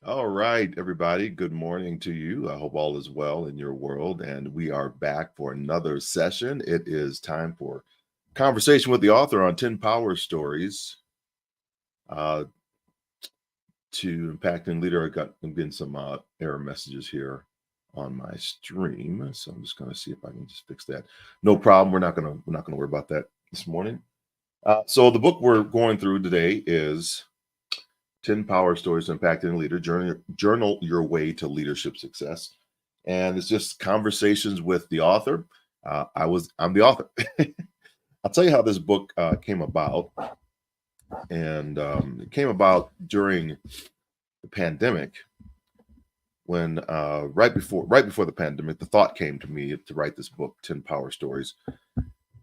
All right, everybody. Good morning to you. I hope all is well in your world. And we are back for another session. It is time for conversation with the author on 10 Power Stories uh, to Impacting Leader. I'm getting some error messages here on my stream. So I'm just going to see if I can just fix that. No problem. We're not gonna worry about that this morning. So the book we're going through today is 10 Power Stories to Impacting Leader. Journal your way to leadership success. And it's just conversations with the author. I'm the author. I'll tell you how this book came about. And it came about during the pandemic when right before the pandemic, the thought came to me to write this book, 10 Power Stories,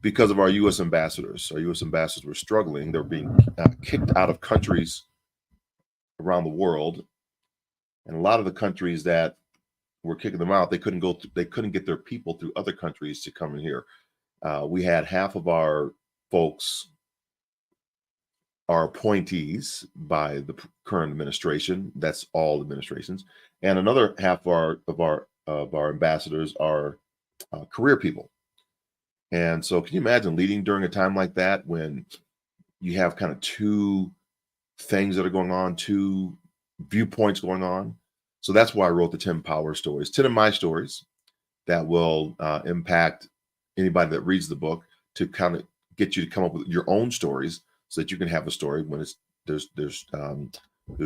because of our U.S. ambassadors. Our U.S. ambassadors were struggling. They were being kicked out of countries around the world. And a lot of the countries that were kicking them out, they couldn't get their people through other countries to come in here. We had half of our folks are appointees by the current administration. That's all administrations, and another half of our ambassadors are career people. And so, can you imagine leading during a time like that when you have kind of two things that are going on, two viewpoints going on? So that's why I wrote the 10 Power Stories, 10 of my stories that will impact anybody that reads the book, to kind of get you to come up with your own stories so that you can have a story when there's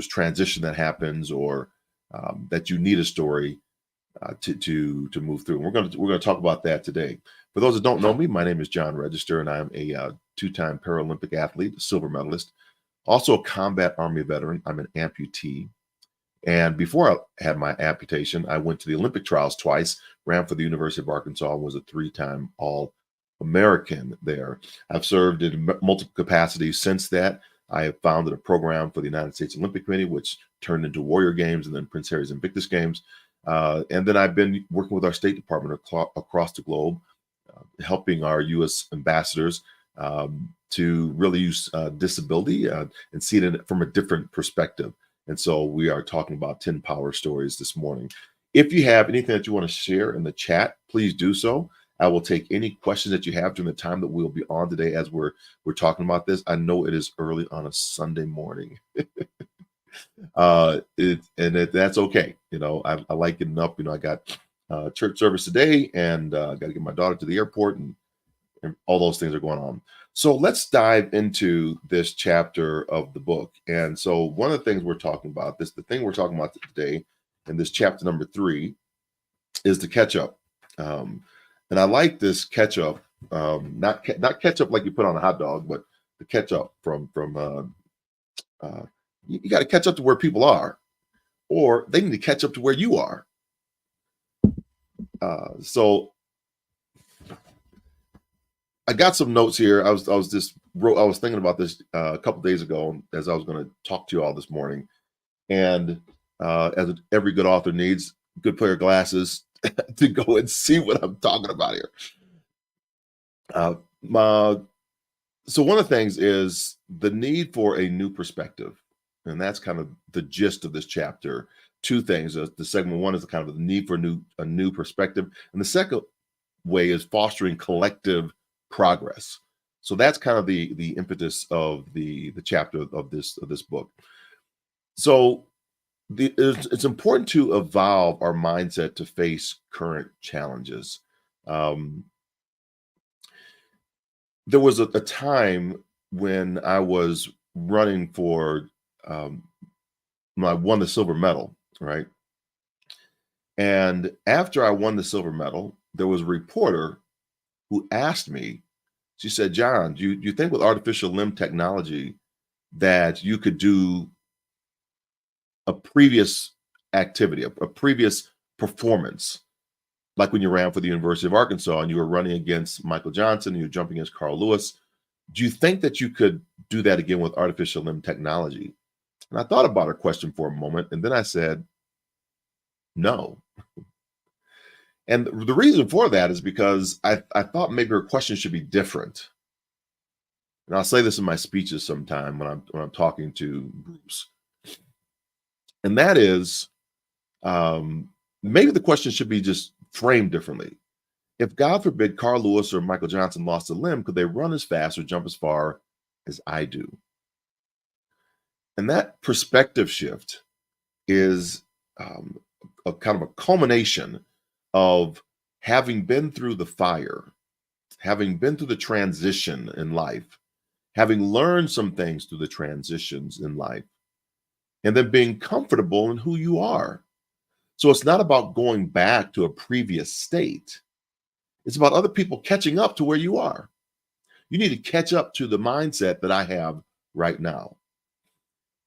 transition that happens, or that you need a story to move through. And we're gonna talk about that today. For those that don't know me, my name is John Register, and I'm a two-time Paralympic athlete, silver medalist, also a combat Army veteran. I'm an amputee. And before I had my amputation, I went to the Olympic trials twice, ran for the University of Arkansas, and was a three-time All-American there. I've served in multiple capacities since that. I have founded a program for the United States Olympic Committee, which turned into Warrior Games and then Prince Harry's Invictus Games. And then I've been working with our State Department across the globe, helping our U.S. ambassadors to really use disability and see it from a different perspective. And so we are talking about 10 Power Stories this morning. If you have anything that you want to share in the chat, please do so. I will take any questions that you have during the time that we'll be on today as we're talking about this. I know it is early on a Sunday morning. That's okay. I like getting up. I got church service today, and got to get my daughter to the airport, and all those things are going on. So let's dive into this chapter of the book. And so one of the things we're talking about, the thing we're talking about today in this chapter number 3 is the ketchup. And I like this ketchup, not ketchup like you put on a hot dog, but the ketchup from you got to catch up to where people are, or they need to catch up to where you are. So I got some notes here. I was thinking about this a couple days ago as I was going to talk to you all this morning. And every good author needs good pair of glasses to go and see what I'm talking about here. So one of the things is the need for a new perspective, and that's kind of the gist of this chapter. Two things. The segment one is kind of the need for a new perspective, and the second way is fostering collective progress. So that's kind of the impetus of the chapter of this book. So it's important to evolve our mindset to face current challenges. There was a time when I was running for, I won the silver medal, right? And after I won the silver medal, there was a reporter who asked me, she said, "John, do you think with artificial limb technology that you could do a previous activity, a previous performance, like when you ran for the University of Arkansas and you were running against Michael Johnson and you were jumping against Carl Lewis? Do you think that you could do that again with artificial limb technology?" And I thought about her question for a moment, and then I said, no. And the reason for that is because I thought maybe her question should be different. And I'll say this in my speeches sometime when I'm talking to groups. And that is, um, maybe the question should be just framed differently. If, God forbid, Carl Lewis or Michael Johnson lost a limb, could they run as fast or jump as far as I do? And that perspective shift is um, a kind of a culmination of having been through the fire, having been through the transition in life, having learned some things through the transitions in life, and then being comfortable in who you are. So it's not about going back to a previous state. It's about other people catching up to where you are. You need to catch up to the mindset that I have right now.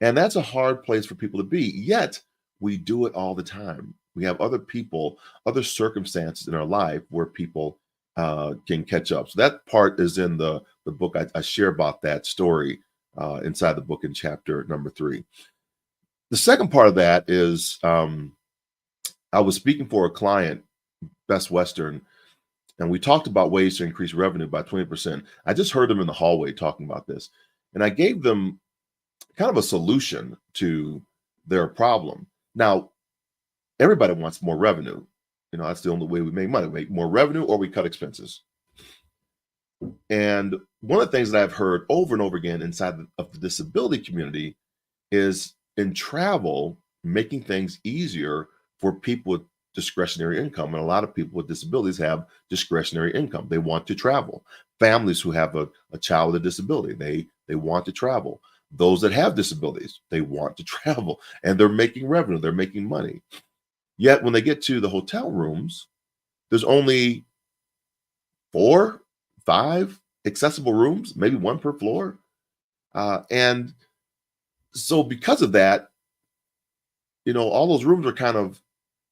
And that's a hard place for people to be. Yet we do it all the time. We have other people, other circumstances in our life where people can catch up. So that part is in the book. I share about that story inside the book in chapter number 3. The second part of that is I was speaking for a client, Best Western, and we talked about ways to increase revenue by 20%. I just heard them in the hallway talking about this. And I gave them kind of a solution to their problem. Now, everybody wants more revenue. You know, that's the only way we make money. We make more revenue or we cut expenses. And one of the things that I've heard over and over again inside of the disability community is in travel, making things easier for people with discretionary income. And a lot of people with disabilities have discretionary income. They want to travel. Families who have a child with a disability, they want to travel. Those that have disabilities, they want to travel and they're making revenue, they're making money. Yet when they get to the hotel rooms, there's only 4, 5 accessible rooms, maybe 1 per floor. And so because of that, you know, all those rooms are kind of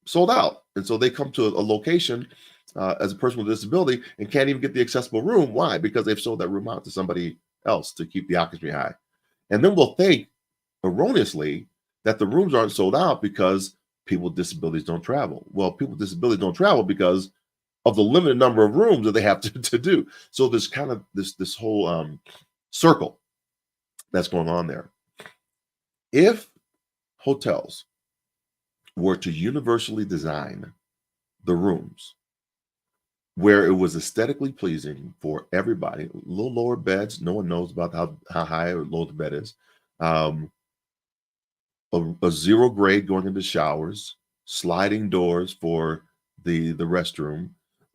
sold out. And so they come to a location as a person with a disability and can't even get the accessible room. Why? Because they've sold that room out to somebody else to keep the occupancy high. And then we'll think erroneously that the rooms aren't sold out because people with disabilities don't travel. Well, people with disabilities don't travel because of the limited number of rooms that they have to do. So there's kind of this whole circle that's going on there. If hotels were to universally design the rooms where it was aesthetically pleasing for everybody, a little lower beds, no one knows about how high or low the bed is, um, a zero grade going into showers, sliding doors for the restroom,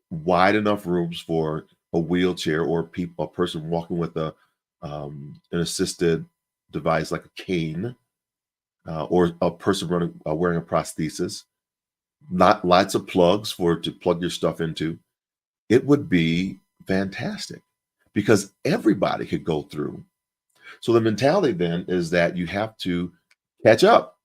wide enough rooms for a wheelchair or a person walking with an assisted device like a cane, or a person wearing a prosthesis, not lots of plugs to plug your stuff into. It would be fantastic because everybody could go through. So the mentality then is that you have to catch up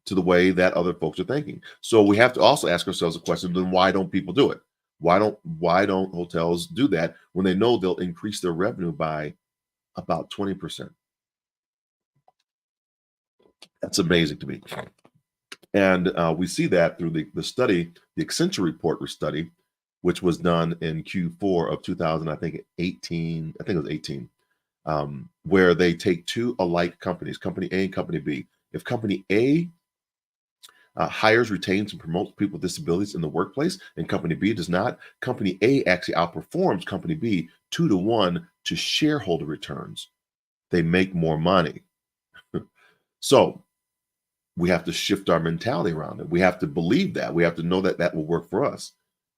to the way that other folks are thinking. So we have to also ask ourselves a question: then why don't people do it? Why don't hotels do that when they know they'll increase their revenue by about 20%? That's amazing to me. And we see that through the study, the Accenture report study, which was done in Q4 of 2000, I think 18, I think it was 18, where they take 2 alike companies, Company A and Company B. If Company A hires, retains, and promotes people with disabilities in the workplace, and Company B does not, Company A actually outperforms Company B 2-to-1 to shareholder returns. They make more money. So we have to shift our mentality around it. We have to believe that. We have to know that that will work for us.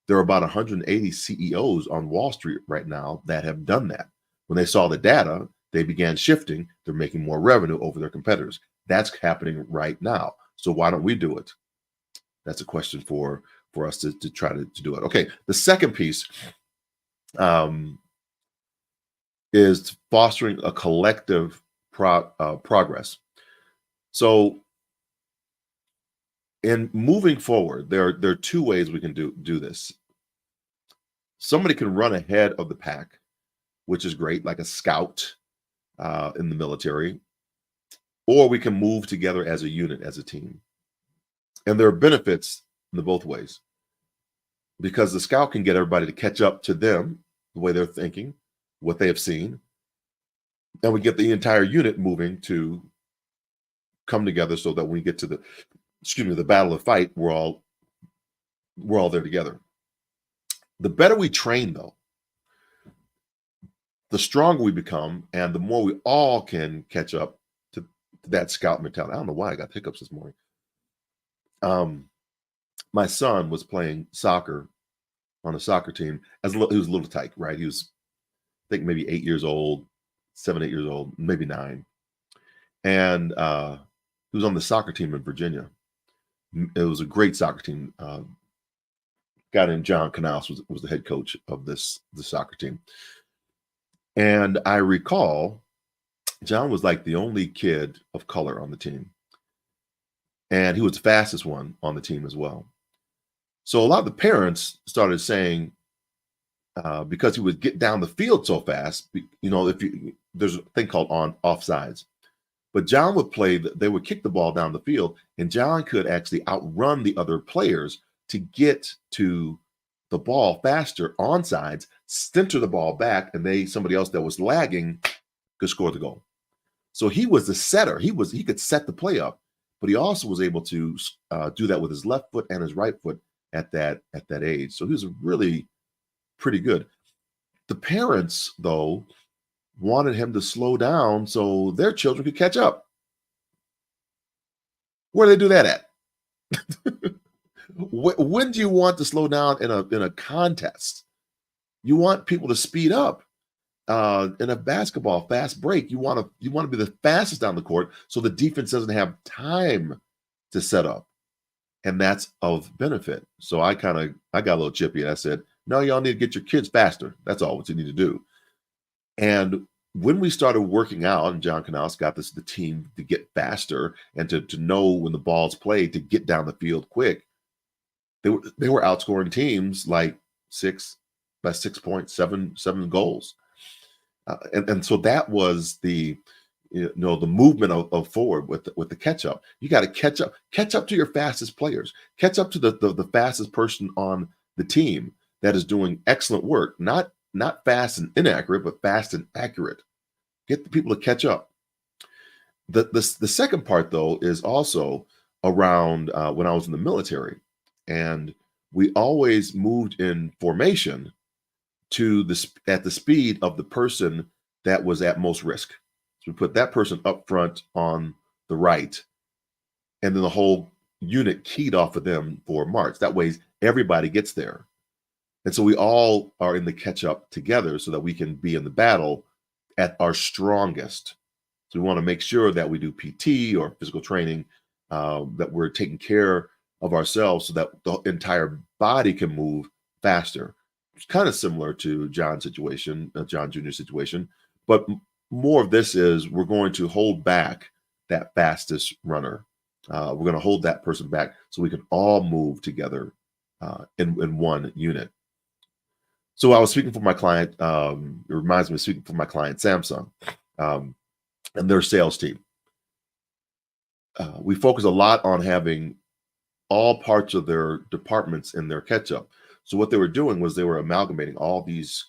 There are about 180 CEOs on Wall Street right now that have done that. When they saw the data, they began shifting. They're making more revenue over their competitors. That's happening right now. So why don't we do it? That's a question for us to try to do it. Okay, the second piece is fostering a collective progress. So in moving forward, there are 2 ways we can do this. Somebody can run ahead of the pack, which is great, like a scout in the military, or we can move together as a unit, as a team. And there are benefits in the both ways, because the scout can get everybody to catch up to them, the way they're thinking, what they have seen, and we get the entire unit moving to come together so that when we get to the battle of fight, we're all there together. The better we train, though, the stronger we become, and the more we all can catch up to that scout mentality. I don't know why I got hiccups this morning. My son was playing soccer on a soccer team. He was a little tyke, right? He was, I think, maybe 8 years old, 7, 8 years old, maybe 9, and he was on the soccer team in Virginia. It was a great soccer team. Guy named John Canals was the head coach of the soccer team. And I recall John was like the only kid of color on the team. And he was the fastest one on the team as well. So a lot of the parents started saying, because he would get down the field so fast, there's a thing called offsides. But John would they would kick the ball down the field, and John could actually outrun the other players to get to the ball faster onsides, center the ball back, and somebody else that was lagging could score the goal. So he was the setter. He could set the play up, but he also was able to do that with his left foot and his right foot at that age. So he was really pretty good. The parents, though, wanted him to slow down so their children could catch up. Where do they do that at? When do you want to slow down in a contest? You want people to speed up. In a basketball fast break, you want to be the fastest down the court so the defense doesn't have time to set up, and that's of benefit. So I got a little chippy, and I said, no, y'all need to get your kids faster. That's all what you need to do. And when we started working out, and John Canals got the team to get faster and to know when the ball's played to get down the field quick, they were outscoring teams like 6 points, seven goals. And so that was the movement of forward with the catch up. You got to catch up to your fastest players, catch up to the fastest person on the team that is doing excellent work, not fast and inaccurate, but fast and accurate. Get the people to catch up. The second part, though, is also around when I was in the military, and we always moved in formation at the speed of the person that was at most risk. So we put that person up front on the right, and then the whole unit keyed off of them for march. That way everybody gets there. And so we all are in the catch up together so that we can be in the battle at our strongest. So we want to make sure that we do PT or physical training, that we're taking care of ourselves so that the entire body can move faster. It's kind of similar to John's situation, John Jr.'s situation, but more of this is we're going to hold back that fastest runner. We're going to hold that person back so we can all move together in one unit. So I was speaking for my client. It reminds me of speaking for my client, Samsung, and their sales team. We focus a lot on having all parts of their departments in their catch-up. So what they were doing was they were amalgamating all these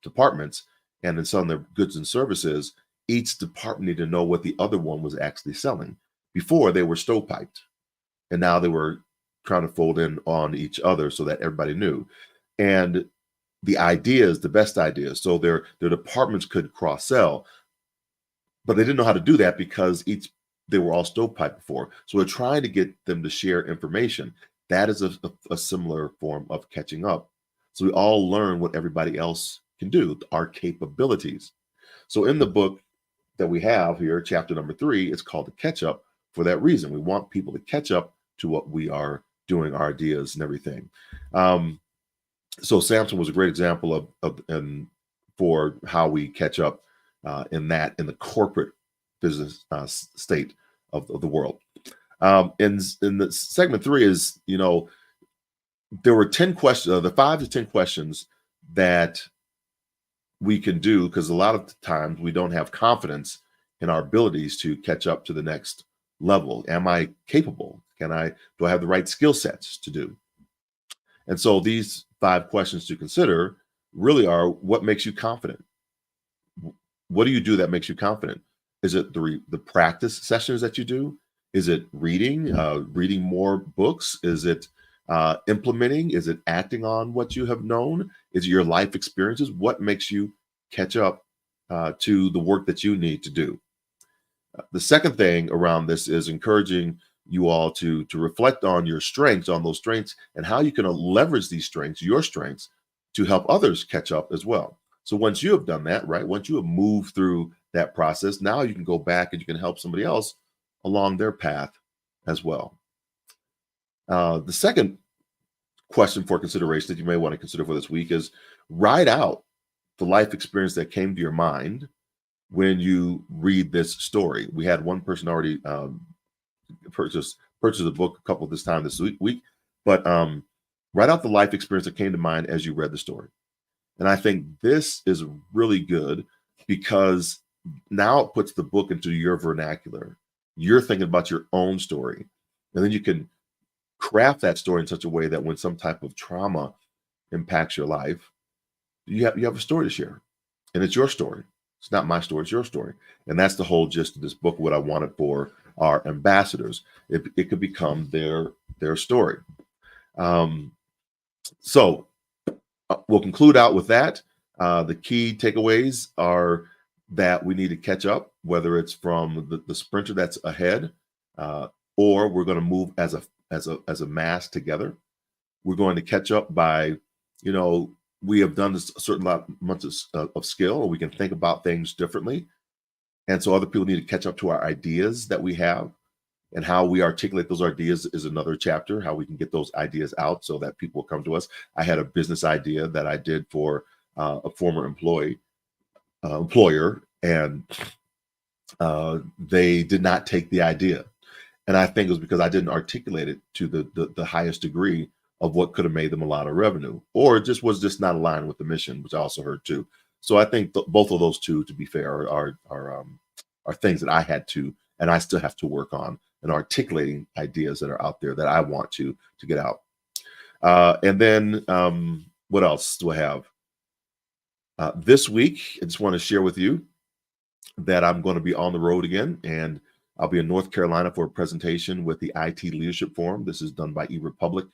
departments, and in some of their goods and services, each department needed to know what the other one was actually selling. Before, they were stovepiped, and now they were trying to fold in on each other so that everybody knew. And the best ideas, so their departments could cross-sell, but they didn't know how to do that because they were all stovepiped before. So we're trying to get them to share information. That is a similar form of catching up. So we all learn what everybody else can do, our capabilities. So in the book that we have here, chapter number 3, it's called The Catch Up for that reason. We want people to catch up to what we are doing, our ideas and everything. So Samson was a great example for how we catch up in the corporate business state of the world. In the segment 3 is, there were 10 questions, the 5 to 10 questions that we can do, because a lot of times we don't have confidence in our abilities to catch up to the next level. Am I capable? Do I have the right skill sets to do? And so these 5 questions to consider really are: what makes you confident? What do you do that makes you confident? Is it the practice sessions that you do? Is it reading, reading more books? Is it implementing? Is it acting on what you have known? Is it your life experiences? What makes you catch up to the work that you need to do? The second thing around this is encouraging you all to reflect on your strengths, on those strengths, and how you can leverage these strengths, your strengths, to help others catch up as well. So once you have done that, right, once you have moved through that process, now you can go back and you can help somebody else along their path as well. The second question for consideration that you may want to consider for this week is write out the life experience that came to your mind when you read this story. We had one person already purchase a book a couple this time this week, but write out the life experience that came to mind as you read the story. And I think this is really good because now it puts the book into your vernacular. You're thinking about your own story, and then you can craft that story in such a way that when some type of trauma impacts your life, you have a story to share, and it's your story. It's not my story, it's your story. And that's the whole gist of this book, what I wanted for our ambassadors. It could become their story. So we'll conclude out with that. The key takeaways are that we need to catch up, whether it's from the sprinter that's ahead, or we're going to move as a mass together. We're going to catch up by, we have done this a certain amount of skill, and we can think about things differently. And so other people need to catch up to our ideas that we have, and how we articulate those ideas is another chapter, how we can get those ideas out so that people come to us. I had a business idea that I did for a former employer, and they did not take the idea. And I think it was because I didn't articulate it to the highest degree of what could have made them a lot of revenue, or it just was not aligned with the mission, which I also heard too. So I think both of those two, to be fair, are things that I had to, and I still have to work on, and articulating ideas that are out there that I want to get out. And then what else do I have? This week, I just want to share with you that I'm going to be on the road again, and I'll be in North Carolina for a presentation with the IT Leadership Forum. This is done by eRepublic.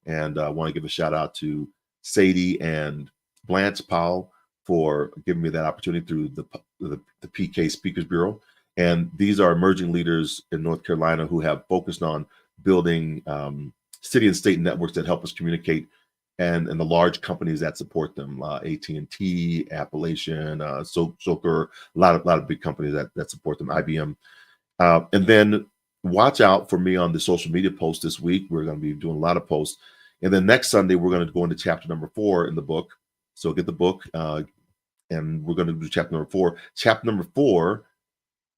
And I want to give a shout out to Sadie and Blanche Powell for giving me that opportunity through the PK Speakers Bureau. And these are emerging leaders in North Carolina who have focused on building city and state networks that help us communicate, and the large companies that support them, AT&T, Appalachian, Soker, a lot of big companies that support them, IBM. And then watch out for me on the social media posts this week. We're going to be doing a lot of posts. And then next Sunday, we're going to go into chapter number 4 in the book. So get the book, and we're going to do chapter number 4. Chapter number 4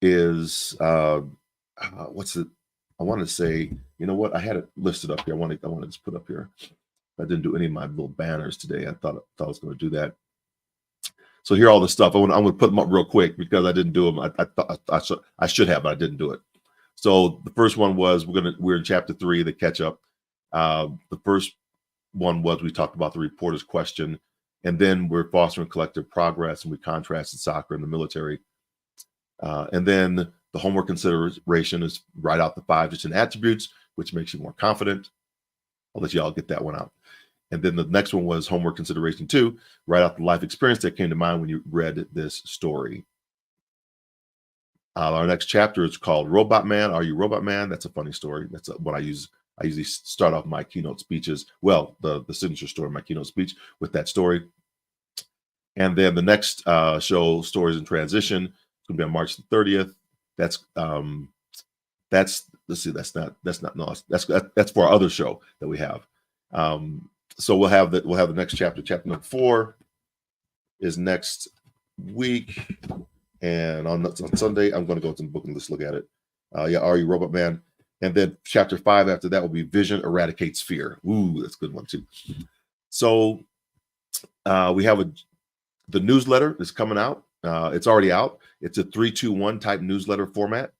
is, what's it? I want to say, you know what? I had it listed up here. I want to just put up here. I didn't do any of my little banners today. I thought I was going to do that. So here are all the stuff. I'm going to put them up real quick because I didn't do them. I thought I should have, but I didn't do it. So the first one was we're in chapter 3, the catch up. The first one was we talked about the reporter's question, and then we're fostering collective progress, and we contrasted soccer and the military. And then the homework consideration is write out the 5 distinct attributes, which makes you more confident. I'll let you all get that one out. And then the next one was homework consideration 2, write out the life experience that came to mind when you read this story. Our next chapter is called Robot Man. Are you Robot Man? That's a funny story. That's what I use. I usually start off my keynote speeches. Well, the signature story, my keynote speech, with that story. And then the next show, Stories in Transition, it's going to be on March the 30th. That's let's see. That's for our other show that we have. So we'll have the next chapter. Chapter number 4 is next week. And on Sunday, I'm going to go to the book and let's look at it. Are you Robot Man? And then chapter 5 after that will be Vision Eradicates Fear. Ooh, that's a good one too. So we have the newsletter is coming out. It's already out. It's a 3-2-1 type newsletter format.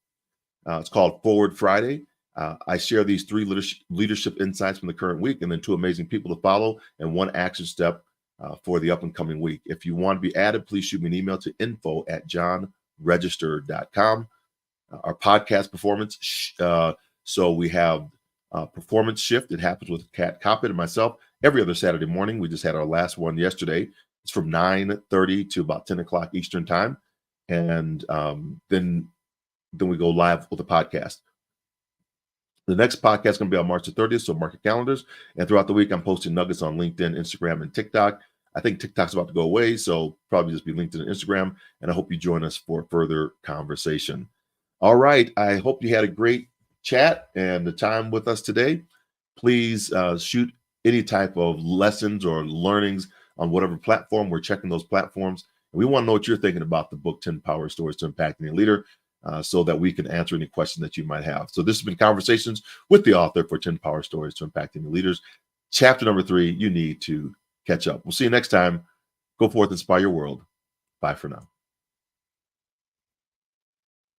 It's called Forward Friday. I share these 3 leadership insights from the current week, and then 2 amazing people to follow, and 1 action step for the up and coming week. If you want to be added, please shoot me an email to info@johnforward.com. register.com. Our podcast performance. So we have Performance Shift. It happens with Kat Coppett and myself every other Saturday morning. We just had our last one yesterday. It's from 9:30 to about 10 o'clock Eastern time. And then we go live with the podcast. The next podcast is going to be on March the 30th, so mark your calendars. And throughout the week, I'm posting nuggets on LinkedIn, Instagram, and TikTok. I think TikTok's about to go away, so probably just be LinkedIn and Instagram. And I hope you join us for further conversation. All right. I hope you had a great chat and the time with us today. Please shoot any type of lessons or learnings on whatever platform. We're checking those platforms. And we want to know what you're thinking about the book 10 Power Stories to Impacting a Leader, so that we can answer any questions that you might have. So this has been Conversations with the author for 10 Power Stories to Impacting the Leaders. Chapter number 3, you need to catch up. We'll see you next time. Go forth, inspire your world. Bye for now.